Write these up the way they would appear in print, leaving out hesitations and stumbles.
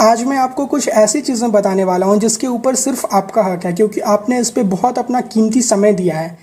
आज मैं आपको कुछ ऐसी चीज़ें बताने वाला हूँ जिसके ऊपर सिर्फ आपका हक है, क्योंकि आपने इस पे बहुत अपना कीमती समय दिया है।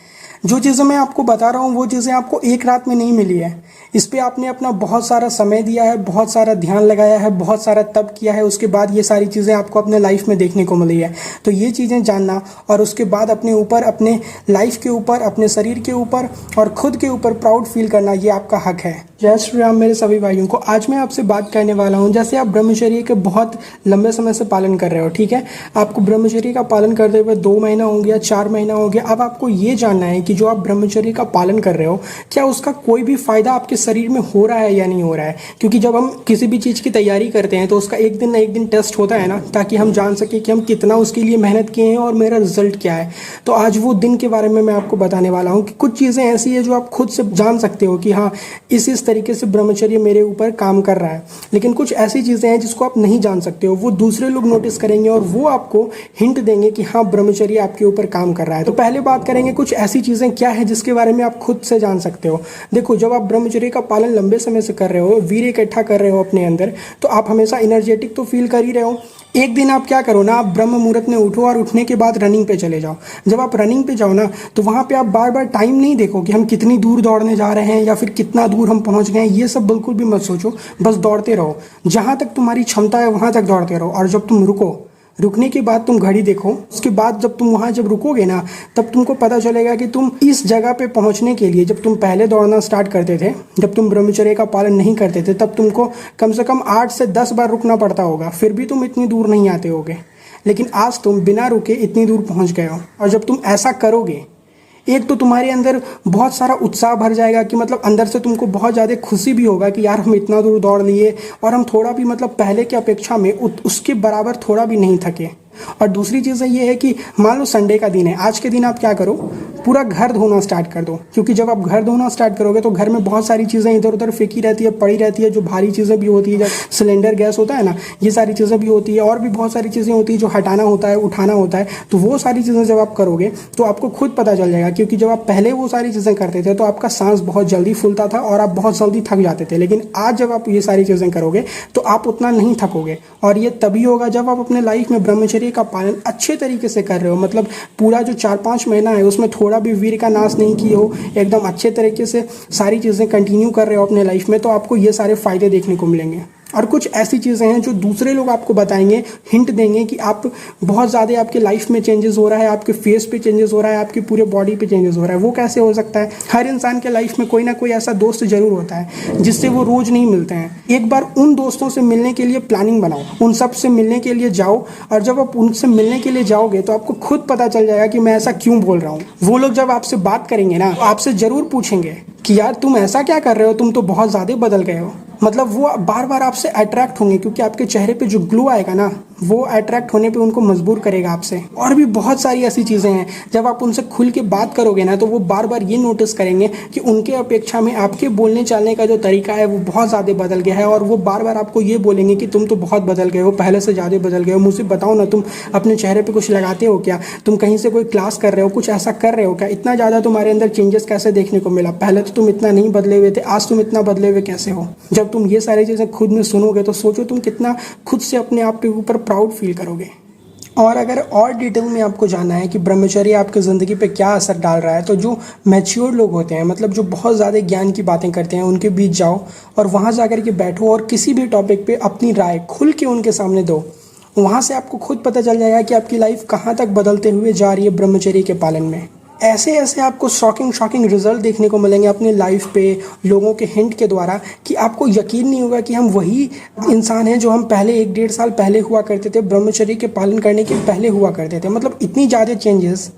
जो चीज़ें मैं आपको बता रहा हूँ वो चीज़ें आपको एक रात में नहीं मिली है। इस पे आपने अपना बहुत सारा समय दिया है, बहुत सारा ध्यान लगाया है, बहुत सारा तप किया है। उसके बाद ये सारी चीज़ें आपको अपने लाइफ में देखने को मिली है। तो ये चीज़ें जानना और उसके बाद अपने ऊपर, अपने लाइफ के ऊपर, अपने शरीर के ऊपर और खुद के ऊपर प्राउड फील करना, ये आपका हक है। जय श्री राम मेरे सभी भाइयों को। आज मैं आपसे बात करने वाला हूँ, जैसे आप ब्रह्मचर्य के बहुत लंबे समय से पालन कर रहे हो, ठीक है। आपको ब्रह्मचर्य का पालन करते हुए 2 महीना हो गया, 4 महीना हो गया। अब आपको ये जानना है कि जो आप ब्रह्मचर्य का पालन कर रहे हो, क्या उसका कोई भी फायदा आपके शरीर में हो रहा है या नहीं हो रहा है। क्योंकि जब हम किसी भी चीज़ की तैयारी करते हैं तो उसका एक दिन ना एक दिन टेस्ट होता है ना, ताकि हम जान सके कि हम कितना उसके लिए मेहनत किए हैं और मेरा रिजल्ट क्या है। तो आज वो दिन के बारे में मैं आपको बताने वाला हूँ कि कुछ चीज़ें ऐसी है जो आप खुद से जान सकते हो कि हाँ, इस तरीके से ब्रह्मचर्य मेरे ऊपर काम कर रहा है। लेकिन कुछ ऐसी चीज़ें हैं जिसको आप नहीं जान सकते हो, वो दूसरे लोग नोटिस करेंगे और वो आपको हिंट देंगे कि हाँ, ब्रह्मचर्य आपके ऊपर काम कर रहा है। तो पहले बात करेंगे कुछ ऐसी चीज़ें क्या है जिसके बारे में आप खुद से जान सकते हो। देखो, जब आप ब्रह्मचर्य का पालन लंबे समय से कर रहे हो, वीर्य इकट्ठा कर रहे हो अपने अंदर, तो आप हमेशा एनर्जेटिक तो फील कर ही रहे हो। एक दिन आप क्या करो ना, आप ब्रह्म मुहूर्त में उठो और उठने के बाद रनिंग पे चले जाओ। जब आप रनिंग पे जाओ ना, तो वहाँ पे आप बार बार टाइम नहीं देखो कि हम कितनी दूर दौड़ने जा रहे हैं या फिर कितना दूर हम पहुँच गए हैं। ये सब बिल्कुल भी मत सोचो, बस दौड़ते रहो। जहाँ तक तुम्हारी क्षमता है वहाँ तक दौड़ते रहो। और जब तुम रुकने के बाद तुम घड़ी देखो। उसके बाद जब तुम वहाँ जब रुकोगे ना, तब तुमको पता चलेगा कि तुम इस जगह पे पहुँचने के लिए, जब तुम पहले दौड़ना स्टार्ट करते थे, जब तुम ब्रह्मचर्य का पालन नहीं करते थे, तब तुमको कम से कम 8 से 10 बार रुकना पड़ता होगा, फिर भी तुम इतनी दूर नहीं आते होगे। लेकिन आज तुम बिना रुके इतनी दूर पहुँच गए हो। और जब तुम ऐसा करोगे, एक तो तुम्हारे अंदर बहुत सारा उत्साह भर जाएगा कि मतलब अंदर से तुमको बहुत ज़्यादा खुशी भी होगा कि यार हम इतना दूर दौड़ लिए और हम थोड़ा भी मतलब पहले की अपेक्षा में उसके बराबर थोड़ा भी नहीं थके। और दूसरी चीज़ ये है कि मान लो संडे का दिन है, आज के दिन आप क्या करो, पूरा घर धोना स्टार्ट कर दो। क्योंकि जब आप घर धोना स्टार्ट करोगे तो घर में बहुत सारी चीज़ें इधर उधर फेंकी रहती है, पड़ी रहती है, जो भारी चीज़ें भी होती है, जब सिलेंडर गैस होता है ना, ये सारी चीज़ें भी होती है और भी बहुत सारी चीज़ें होती है जो हटाना होता है, उठाना होता है। तो वो सारी चीज़ें जब आप करोगे तो आपको खुद पता चल जाएगा। क्योंकि जब आप पहले वो सारी चीज़ें करते थे तो आपका सांस बहुत जल्दी फूलता था और आप बहुत जल्दी थक जाते थे। लेकिन आज जब आप ये सारी चीज़ें करोगे तो आप उतना नहीं थकोगे। और ये तभी होगा जब आप अपने लाइफ में ब्रह्मचर्य का पालन अच्छे तरीके से कर रहे हो। मतलब पूरा जो 4-5 महीना है उसमें थोड़ा भी वीर्य का नाश नहीं किए हो, एकदम अच्छे तरीके से सारी चीज़ें कंटिन्यू कर रहे हो अपने लाइफ में, तो आपको ये सारे फायदे देखने को मिलेंगे। और कुछ ऐसी चीज़ें हैं जो दूसरे लोग आपको बताएंगे, हिंट देंगे कि आप बहुत ज़्यादा आपके लाइफ में चेंजेस हो रहा है, आपके फेस पे चेंजेस हो रहा है, आपकी पूरे बॉडी पे चेंजेस हो रहा है। वो कैसे हो सकता है? हर इंसान के लाइफ में कोई ना कोई ऐसा दोस्त जरूर होता है जिससे वो रोज़ नहीं मिलते हैं। एक बार उन दोस्तों से मिलने के लिए प्लानिंग बनाओ, उन सब से मिलने के लिए जाओ। और जब आप उनसे मिलने के लिए जाओगे तो आपको खुद पता चल जाएगा कि मैं ऐसा क्यों बोल रहा हूँ। वो लोग जब आपसे बात करेंगे ना, तो आपसे ज़रूर पूछेंगे कि यार तुम ऐसा क्या कर रहे हो, तुम तो बहुत ज़्यादा बदल गए हो। मतलब वो बार बार आपसे अट्रैक्ट होंगे, क्योंकि आपके चेहरे पे जो ग्लो आएगा ना, वो अट्रैक्ट होने पे उनको मजबूर करेगा आपसे। और भी बहुत सारी ऐसी चीज़ें हैं, जब आप उनसे खुल के बात करोगे ना, तो वो बार बार ये नोटिस करेंगे कि उनके अपेक्षा में आपके बोलने चालने का जो तरीका है वो बहुत ज़्यादा बदल गया है। और वो बार बार आपको ये बोलेंगे कि तुम तो बहुत बदल गए हो, पहले से ज़्यादा बदल गए हो। मुझे बताओ ना, तुम अपने चेहरे पर कुछ लगाते हो क्या? तुम कहीं से कोई क्लास कर रहे हो, कुछ ऐसा कर रहे हो क्या? इतना ज़्यादा तुम्हारे अंदर चेंजेस कैसे देखने को मिला? पहले तो तुम इतना नहीं बदले हुए थे, आज तुम इतना बदले हुए कैसे हो? जब तुम ये सारी चीज़ें खुद में सुनोगे तो सोचो तुम कितना खुद से अपने आप के ऊपर प्राउड फील करोगे। और अगर और डिटेल में आपको जानना है कि ब्रह्मचर्य आपकी ज़िंदगी पे क्या असर डाल रहा है, तो जो मैच्योर लोग होते हैं, मतलब जो बहुत ज़्यादा ज्ञान की बातें करते हैं, उनके बीच जाओ और वहाँ जाकर के बैठो और किसी भी टॉपिक पे अपनी राय खुल के उनके सामने दो। वहाँ से आपको खुद पता चल जाएगा कि आपकी लाइफ कहाँ तक बदलते हुए जा रही है ब्रह्मचर्य के पालन में। ऐसे ऐसे आपको शॉकिंग रिजल्ट देखने को मिलेंगे अपने लाइफ पे, लोगों के हिंट के द्वारा, कि आपको यकीन नहीं होगा कि हम वही इंसान हैं जो हम पहले 1-1.5 साल पहले हुआ करते थे, ब्रह्मचर्य के पालन करने के पहले हुआ करते थे। मतलब इतनी ज़्यादा चेंजेस,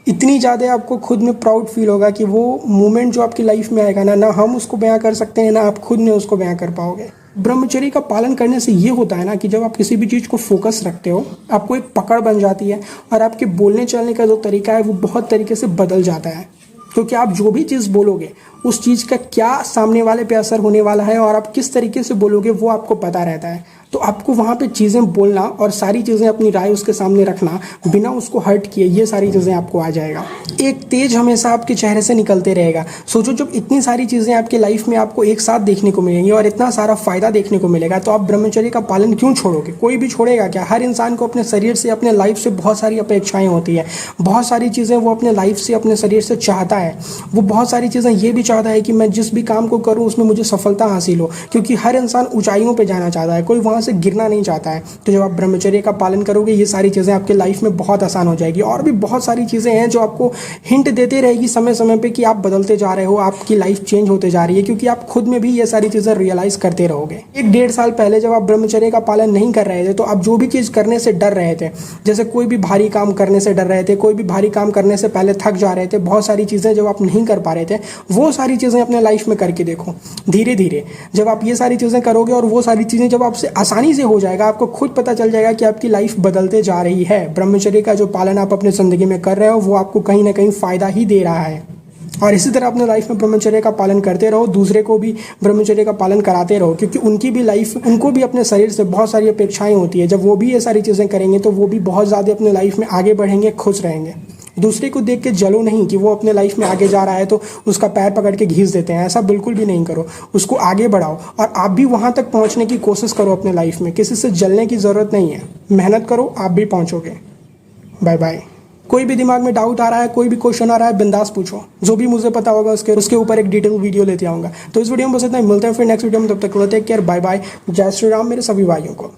इतनी ज़्यादा आपको खुद में प्राउड फील होगा कि वो मोमेंट जो आपकी लाइफ में आएगा ना हम उसको बयां कर सकते हैं, ना आप खुद ने उसको बयां कर पाओगे। ब्रह्मचर्य का पालन करने से ये होता है ना कि जब आप किसी भी चीज़ को फोकस रखते हो, आपको एक पकड़ बन जाती है और आपके बोलने चलने का जो तरीका है वो बहुत तरीके से बदल जाता है। क्योंकि आप जो भी चीज़ बोलोगे उस चीज़ का क्या सामने वाले पे असर होने वाला है और आप किस तरीके से बोलोगे वो आपको पता रहता है। तो आपको वहाँ पे चीज़ें बोलना और सारी चीज़ें अपनी राय उसके सामने रखना बिना उसको हर्ट किए, ये सारी चीज़ें आपको आ जाएगा। एक तेज हमेशा आपके चेहरे से निकलते रहेगा। सोचो जब इतनी सारी चीज़ें आपके लाइफ में आपको एक साथ देखने को मिलेंगी और इतना सारा फायदा देखने को मिलेगा, तो आप ब्रह्मचर्य का पालन क्यों छोड़ोगे? कोई भी छोड़ेगा क्या? हर इंसान को अपने शरीर से, अपने लाइफ से बहुत सारी अपेक्षाएं होती है, बहुत सारी चीज़ें वो अपने लाइफ से, अपने शरीर से चाहता है। वो बहुत सारी चीज़ें ये भी चाहता है कि मैं जिस भी काम को करूँ उसमें मुझे सफलता हासिल हो, क्योंकि हर इंसान ऊंचाइयों पे जाना चाहता है, कोई वहाँ से गिरना नहीं चाहता है। तो जब आप ब्रह्मचर्य का पालन करोगे, ये सारी चीज़ें आपके लाइफ में बहुत आसान हो जाएगी। और भी बहुत सारी चीज़ें हैं जो आपको हिंट देते रहेगी समय समय पे कि आप बदलते जा रहे हो, आपकी लाइफ चेंज होते जा रही है, क्योंकि आप खुद में भी ये सारी चीज़ें रियलाइज़ करते रहोगे। 1-1.5 साल पहले जब आप ब्रह्मचर्य का पालन नहीं कर रहे थे, तो आप जो भी चीज़ करने से डर रहे थे, जैसे कोई भी भारी काम करने से डर रहे थे, कोई भी भारी काम करने से पहले थक जा रहे थे, बहुत सारी चीज़ें जब आप नहीं कर पा रहे थे, वो सारी चीज़ें अपने लाइफ में करके देखो। धीरे धीरे जब आप ये सारी चीज़ें करोगे और वो सारी चीज़ें जब आपसे आसानी से हो जाएगा, आपको खुद पता चल जाएगा कि आपकी लाइफ बदलते जा रही है। ब्रह्मचर्य का जो पालन आप अपनी ज़िंदगी में कर रहे हो, वो आपको कहीं ना कहीं फ़ायदा ही दे रहा है। और इसी तरह अपने लाइफ में ब्रह्मचर्य का पालन करते रहो, दूसरे को भी ब्रह्मचर्य का पालन कराते रहो, क्योंकि उनकी भी लाइफ, उनको भी अपने शरीर से बहुत सारी अपेक्षाएं होती है। जब वो भी ये सारी चीज़ें करेंगे तो वो भी बहुत ज़्यादा अपने लाइफ में आगे बढ़ेंगे, खुश रहेंगे। दूसरे को देख के जलो नहीं कि वो अपने लाइफ में आगे जा रहा है तो उसका पैर पकड़ के घींच देते हैं, ऐसा बिल्कुल भी नहीं करो। उसको आगे बढ़ाओ और आप भी वहाँ तक पहुँचने की कोशिश करो अपने लाइफ में। किसी से जलने की ज़रूरत नहीं है, मेहनत करो, आप भी पहुँचोगे। Bye bye. कोई भी दिमाग में डाउट आ रहा है, कोई भी क्वेश्चन आ रहा है, बिंदास पूछो। जो भी मुझे पता होगा उसके ऊपर एक डिटेल वीडियो लेते आऊँगा। तो इस वीडियो में बस इतना ही, मिलते हैं फिर नेक्स्ट वीडियो में। तब तक टेक केयर, बाय बाय। जय श्री राम मेरे सभी भाइयों को।